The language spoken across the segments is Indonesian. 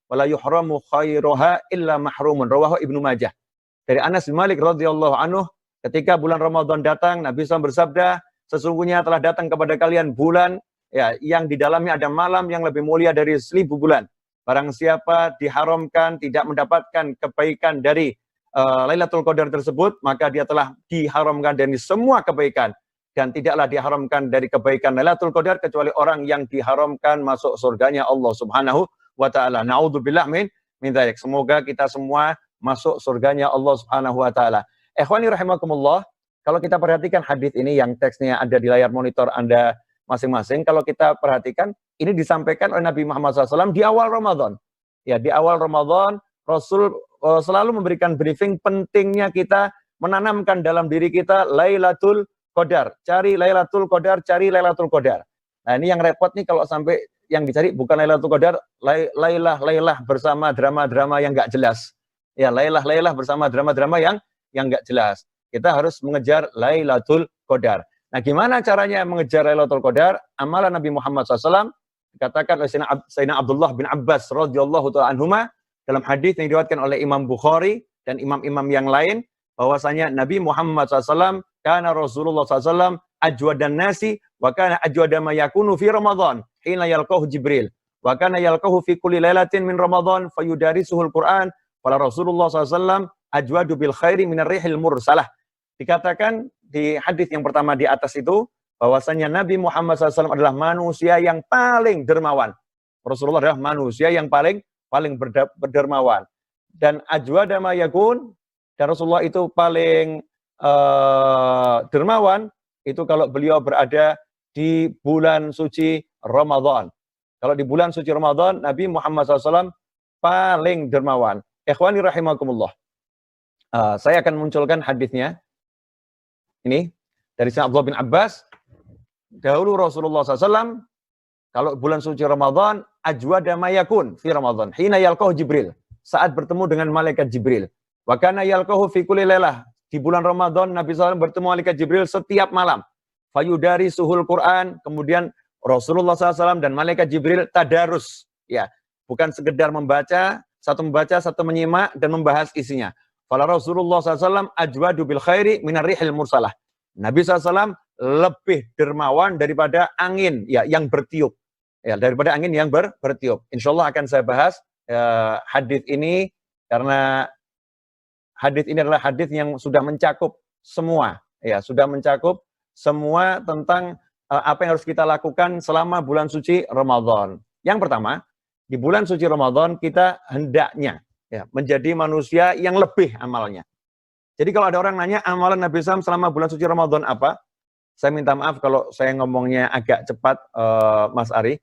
wala yuhramu khairuha illa mahrumun. Rawahu Ibnu Majah. Dari Anas bin Malik radhiyallahu anhu, ketika bulan Ramadan datang, Nabi SAW bersabda, sesungguhnya telah datang kepada kalian bulan ya yang di dalamnya ada malam yang lebih mulia dari 1000 bulan. Barang siapa diharamkan tidak mendapatkan kebaikan dari Lailatul Qadar tersebut, maka dia telah diharamkan dari semua kebaikan. Dan tidaklah diharamkan dari kebaikan Lailatul Qadar kecuali orang yang diharamkan masuk surganya Allah Subhanahu wa taala. Naudzubillah min dzalik. Semoga kita semua masuk surganya Allah Subhanahu wa taala. Ikhwani rahimakumullah, kalau kita perhatikan hadis ini yang teksnya ada di layar monitor Anda masing-masing, kalau kita perhatikan ini disampaikan oleh Nabi Muhammad SAW di awal Ramadan. Ya, di awal Ramadan Rasul selalu memberikan briefing pentingnya kita menanamkan dalam diri kita Lailatul Qadar, cari Lailatul Qadar, cari Lailatul Qadar. Nah, ini yang repot nih kalau sampai yang dicari bukan Lailatul Qadar, Lailah bersama drama-drama yang enggak jelas. Ya, Lailah bersama drama-drama yang enggak jelas. Kita harus mengejar Lailatul Qadar. Nah, gimana caranya mengejar Lailatul Qadar? Amalan Nabi Muhammad SAW dikatakan oleh Sayyidina Abdullah bin Abbas radhiyallahu ta'ala anhuma dalam hadis yang diriwayatkan oleh Imam Bukhari dan imam-imam yang lain, bahwasanya Nabi Muhammad SAW kana Rasulullah SAW ajwadan nasi wa kana ajwada ma yakunu fi Ramadan hina yalqahu Jibril wa kana yalqahu fi kulli lailatin min Ramadan fayudarisuhul Quran wala Rasulullah SAW ajwadu bil khairi minar rihil mursalah. Dikatakan di hadis yang pertama di atas itu bahwasanya Nabi Muhammad SAW adalah manusia yang paling dermawan. Rasulullah adalah manusia yang paling berdermawan. Dan ajwada ma yakun, dan Rasulullah itu paling dermawan itu kalau beliau berada di bulan suci Ramadan. Kalau di bulan suci Ramadan, Nabi Muhammad SAW paling dermawan. Ikhwani rahimakumullah. Saya akan munculkan hadisnya. Ini dari Sayyidina Abdullah bin Abbas. Dahulu Rasulullah SAW kalau bulan suci Ramadan, ajwada ma yakun fi Ramadan hina yalqahu Jibril, saat bertemu dengan malaikat Jibril. Wa kana yalqahu fi kulli lailah. Di bulan Ramadan Nabi SAW bertemu malaikat Jibril setiap malam. Fayudari suhul Quran, kemudian Rasulullah SAW dan malaikat Jibril tadarus. Ya, bukan sekedar membaca, satu menyimak dan membahas isinya. Fala Rasulullah SAW ajwadu bil khairi minar rihil mursalah. Nabi SAW lebih dermawan daripada angin ya yang bertiup. Ya, daripada angin yang bertiup. Insyaallah akan saya bahas hadis ini karena hadis ini adalah hadis yang sudah mencakup semua, ya, sudah mencakup semua tentang apa yang harus kita lakukan selama bulan suci Ramadan. Yang pertama, di bulan suci Ramadan kita hendaknya ya menjadi manusia yang lebih amalnya. Jadi kalau ada orang nanya amalan Nabi SAW selama bulan suci Ramadan apa? Saya minta maaf kalau saya ngomongnya agak cepat, Mas Ari,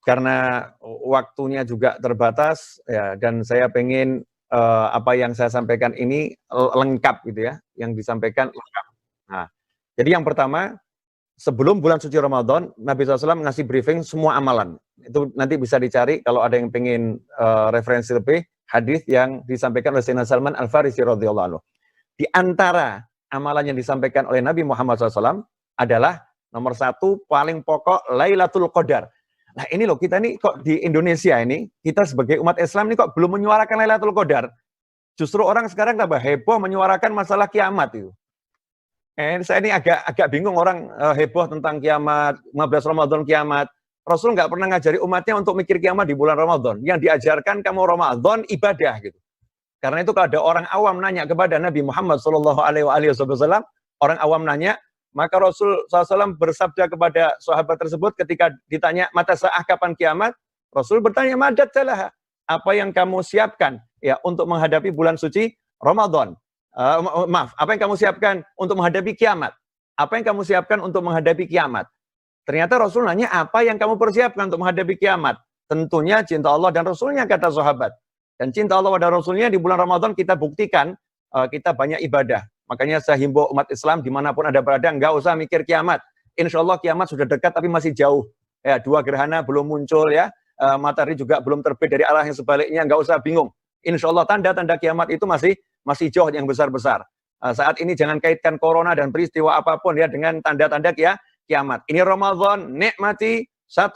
karena waktunya juga terbatas ya, dan saya pengen apa yang saya sampaikan ini lengkap gitu ya, yang disampaikan lengkap. Nah, jadi yang pertama, sebelum bulan suci Ramadan, Nabi SAW ngasih briefing semua amalan. Itu nanti bisa dicari kalau ada yang pengen referensi lebih, hadis yang disampaikan oleh Sayyidina Salman Al-Farisi radhiyallahu anhu. Di antara amalan yang disampaikan oleh Nabi Muhammad SAW adalah nomor 1 paling pokok Lailatul Qadar. Nah ini loh, kita ini kok di Indonesia ini, kita sebagai umat Islam ini kok belum menyuarakan Lailatul Qadar. Justru orang sekarang tambah heboh menyuarakan masalah kiamat itu. Saya ini agak bingung orang heboh tentang kiamat, 15 Ramadan kiamat. Rasul nggak pernah ngajari umatnya untuk mikir kiamat di bulan Ramadan. Yang diajarkan kamu Ramadan ibadah gitu. Karena itu kalau ada orang awam nanya kepada Nabi Muhammad SAW, orang awam nanya, maka Rasul SAW bersabda kepada sahabat tersebut ketika ditanya mata sa'ah kapan kiamat, Rasul bertanya madat salah, apa yang kamu siapkan ya untuk menghadapi bulan suci Ramadan? Apa yang kamu siapkan untuk menghadapi kiamat? Apa yang kamu siapkan untuk menghadapi kiamat? Ternyata Rasul nanya apa yang kamu persiapkan untuk menghadapi kiamat? Tentunya cinta Allah dan Rasulnya, kata sahabat. Dan cinta Allah dan Rasulnya di bulan Ramadan kita buktikan kita banyak ibadah. Makanya saya himbau umat Islam dimanapun ada berada, nggak usah mikir kiamat. Insya Allah kiamat sudah dekat tapi masih jauh. Ya, 2 gerhana belum muncul ya, matahari juga belum terbit dari arah yang sebaliknya, nggak usah bingung. Insya Allah tanda-tanda kiamat itu masih jauh yang besar-besar. Saat ini jangan kaitkan corona dan peristiwa apapun ya dengan tanda-tanda kiamat. Ini Ramadan, nikmati 1,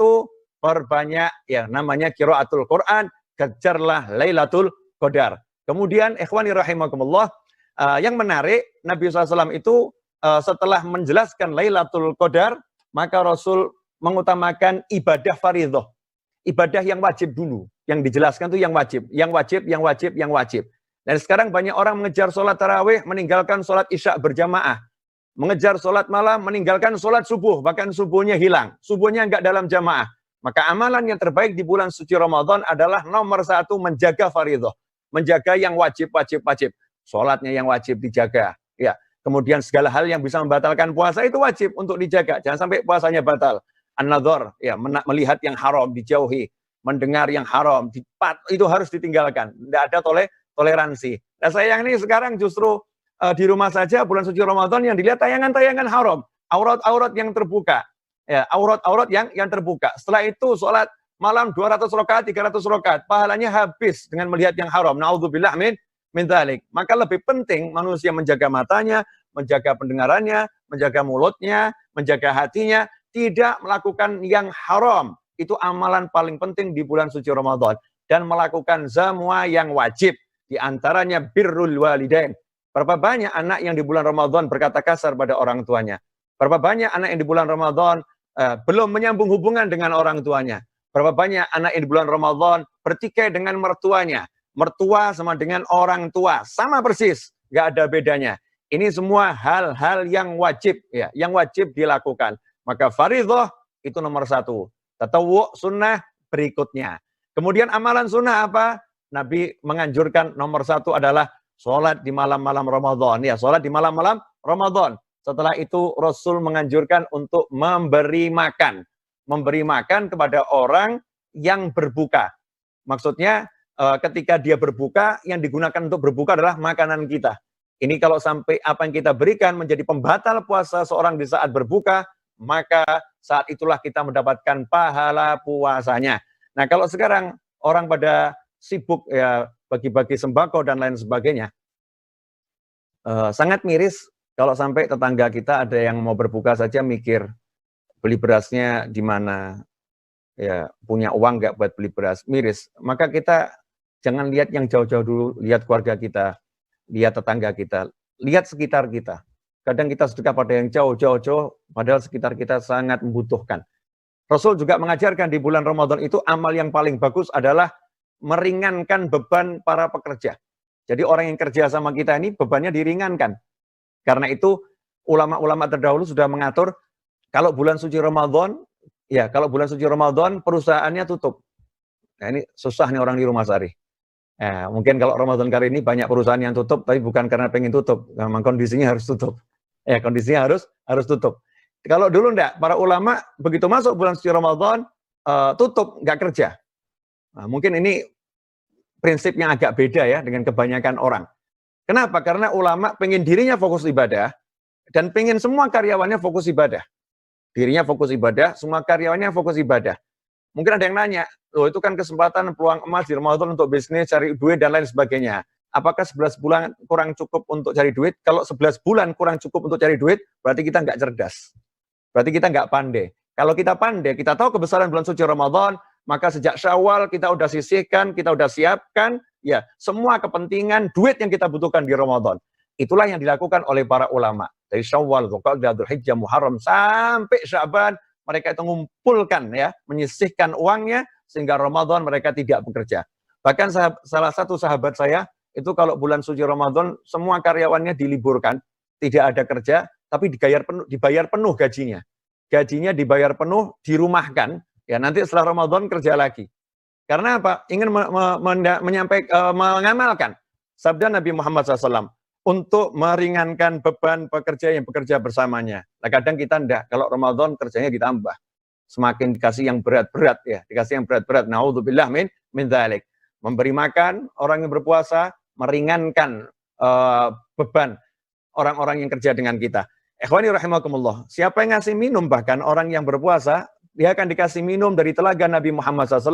perbanyak ya namanya qiraatul Quran, kejarlah Lailatul Qadar. Kemudian ikhwani rahimakumullah, yang menarik Nabi SAW itu setelah menjelaskan Lailatul Qadar, maka Rasul mengutamakan ibadah fardhah. Ibadah yang wajib dulu. Yang dijelaskan itu yang wajib. Yang wajib, yang wajib, yang wajib. Dan sekarang banyak orang mengejar sholat tarawih, meninggalkan sholat isya berjamaah. Mengejar sholat malam, meninggalkan sholat subuh. Bahkan subuhnya hilang. Subuhnya enggak dalam jamaah. Maka amalan yang terbaik di bulan suci Ramadan adalah nomor 1 menjaga fardhah. Menjaga yang wajib, wajib, wajib. Sholatnya yang wajib dijaga. Ya. Kemudian segala hal yang bisa membatalkan puasa itu wajib untuk dijaga. Jangan sampai puasanya batal. An-nadhar, ya, melihat yang haram dijauhi. Mendengar yang haram, itu harus ditinggalkan. Tidak ada toleransi. Nah sayang ini sekarang justru di rumah saja bulan suci Ramadan yang dilihat tayangan-tayangan haram. Aurat-aurat yang terbuka. Ya, aurat-aurat yang terbuka. Setelah itu sholat malam 200 rakaat, 300 rakaat. Pahalanya habis dengan melihat yang haram. Na'udzubillah min dzalik. Maka lebih penting manusia menjaga matanya, menjaga pendengarannya, menjaga mulutnya, menjaga hatinya, tidak melakukan yang haram. Itu amalan paling penting di bulan suci Ramadan. Dan melakukan semua yang wajib. Di antaranya birrul walidain. Berapa banyak anak yang di bulan Ramadan berkata kasar pada orang tuanya. Berapa banyak anak yang di bulan Ramadan belum menyambung hubungan dengan orang tuanya. Berapa banyak anak yang di bulan Ramadan bertikai dengan mertuanya. Mertua sama dengan orang tua. Sama persis. Nggak ada bedanya. Ini semua hal-hal yang wajib. Ya, yang wajib dilakukan. Maka fardhah itu nomor 1. Tatawwu sunnah berikutnya. Kemudian amalan sunnah apa? Nabi menganjurkan nomor 1 adalah sholat di malam-malam Ramadan. Ya, sholat di malam-malam Ramadan. Setelah itu Rasul menganjurkan untuk memberi makan. Memberi makan kepada orang yang berbuka. Maksudnya ketika dia berbuka, yang digunakan untuk berbuka adalah makanan kita. Ini kalau sampai apa yang kita berikan menjadi pembatal puasa seorang di saat berbuka, maka saat itulah kita mendapatkan pahala puasanya. Nah kalau sekarang orang pada sibuk ya bagi-bagi sembako dan lain sebagainya, sangat miris kalau sampai tetangga kita ada yang mau berbuka saja mikir beli berasnya di mana, ya punya uang nggak buat beli beras, miris. Maka kita jangan lihat yang jauh-jauh dulu, lihat keluarga kita, lihat tetangga kita, lihat sekitar kita. Kadang kita sedekah pada yang jauh-jauh, padahal sekitar kita sangat membutuhkan. Rasul juga mengajarkan di bulan Ramadan itu amal yang paling bagus adalah meringankan beban para pekerja. Jadi orang yang kerja sama kita ini bebannya diringankan. Karena itu ulama-ulama terdahulu sudah mengatur kalau bulan suci Ramadan, ya kalau bulan suci Ramadan perusahaannya tutup. Nah ini susah nih orang di Rumah Sari. Mungkin kalau Ramadan kali ini banyak perusahaan yang tutup, tapi bukan karena pengen tutup, memang kondisinya harus tutup. Ya kondisinya harus tutup. Kalau dulu enggak, para ulama begitu masuk bulan suci Ramadan tutup, enggak kerja. Nah, mungkin ini prinsip yang agak beda ya dengan kebanyakan orang. Kenapa? Karena ulama pengen dirinya fokus ibadah dan pengen semua karyawannya fokus ibadah. Dirinya fokus ibadah, semua karyawannya fokus ibadah. Mungkin ada yang nanya, loh itu kan kesempatan peluang emas di Ramadan untuk bisnis, cari duit dan lain sebagainya. Apakah 11 bulan kurang cukup untuk cari duit? Kalau 11 bulan kurang cukup untuk cari duit, berarti kita nggak cerdas. Berarti kita nggak pandai. Kalau kita pandai, kita tahu kebesaran bulan suci Ramadan, maka sejak Syawal kita udah sisihkan, kita udah siapkan, ya semua kepentingan duit yang kita butuhkan di Ramadan. Itulah yang dilakukan oleh para ulama. Dari Syawal, Dzulqa'dah, Dzulhijjah, Muharram, sampai Sya'ban, mereka itu mengumpulkan, ya, menyisihkan uangnya, sehingga Ramadan mereka tidak bekerja. Bahkan salah satu sahabat saya, itu kalau bulan suci Ramadan, semua karyawannya diliburkan, tidak ada kerja, tapi dibayar penuh gajinya. Gajinya dibayar penuh, dirumahkan, ya nanti setelah Ramadan kerja lagi. Karena apa? Ingin mengamalkan sabda Nabi Muhammad SAW untuk meringankan beban pekerja yang bekerja bersamanya. Nah, kadang kita enggak, kalau Ramadan kerjanya ditambah. Semakin dikasih yang berat-berat, ya, dikasih yang berat-berat. Na'udzubillah min dzalik. Memberi makan orang yang berpuasa, meringankan beban orang-orang yang kerja dengan kita. Ikhwani rahimakumullah. Siapa yang ngasih minum, bahkan orang yang berpuasa, dia akan dikasih minum dari telaga Nabi Muhammad SAW